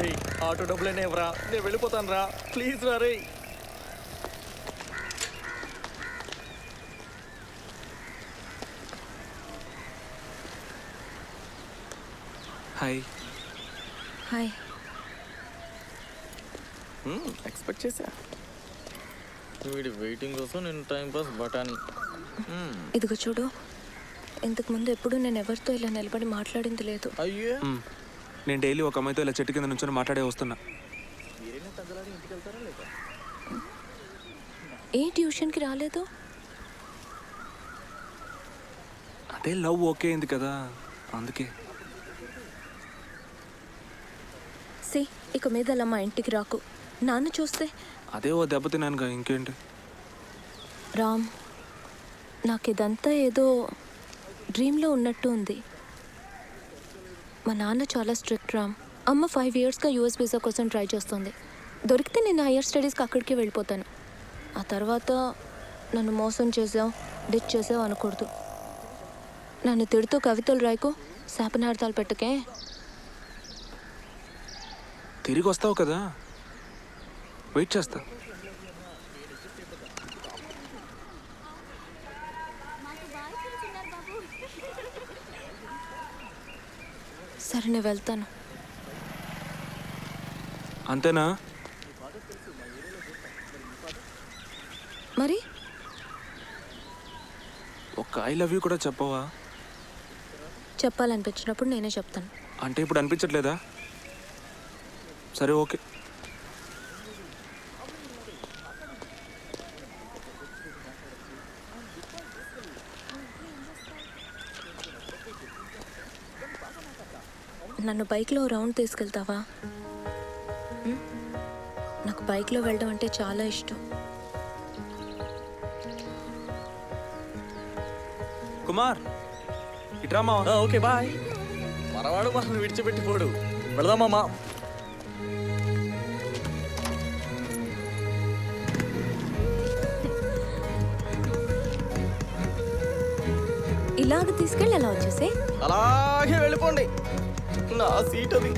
రే auto డబ్బులైనా ఇవ్వరా, నేను వెళ్ళిపోతాను రా, ప్లీజ్ రా రే. హాయ్. హాయ్. ఎక్స్పెక్ట్ చేసా. వీడి వెయిటింగ్ కోసం నేను టైం పాస్ బటాని. ఇదిగో చూడు, ఇంతకు ముందు ఎప్పుడు నేను ఎవరితో ఇలా నిలబడి మాట్లాడింది లేదు. అయ్యో, నేను డైలీ ఒక అమ్మాయితో ఇలా చెట్టు కింద నుంచి మాట్లాడే వస్తున్నా. ఏ ట్యూషన్కి రాలేదు? అంటే లవ్ ఓకే అయింది కదా, అందుకే. సి, ఇక మీద అలా మా ఇంటికి రాకు, నాన్న చూస్తే. అదే ఓ దెబ్బ తిన్నానుగా, ఇంకేంటి. రామ్, నాకు ఇదంతా ఏదో డ్రీమ్లో ఉన్నట్టు ఉంది. మా నాన్న చాలా స్ట్రిక్ట్ రామ్. అమ్మ 5 ఇయర్స్గా యూఎస్ వీసా కోసం ట్రై చేస్తుంది. దొరికితే నేను హైయర్ స్టడీస్కి అక్కడికి వెళ్ళిపోతాను. ఆ తర్వాత నన్ను మోసం చేసావు, డిచ్ చేసావు అనకూడదు. నన్ను తిడుతూ కవితలు రాయకు, శాపనార్థాలు పెట్టకే. తిరిగి వస్తావు కదా, వెయిట్ చేస్తా. సరే, నేను వెళ్తాను. అంతేనా? మరి ఒక ఐ లవ్ యూ కూడా చెప్పవా? చెప్పాలనిపించినప్పుడు నేనే చెప్తాను. అంటే ఇప్పుడు అనిపించట్లేదా? సరే, ఓకే. నన్ను బైక్లో రౌండ్ తీసుకెళ్తావా? నాకు బైక్లో వెళ్ళడం అంటే చాలా ఇష్టం. కుమార్, ఇట్రామా. Okay bye. మనవాడు మనం విడిచిపెట్టిపోడు. వెళదామా? ఇలాగ తీసుకెళ్ళి ఎలా వచ్చేసే? అలాగే వెళ్ళిపోండి, నా సీట్ అది.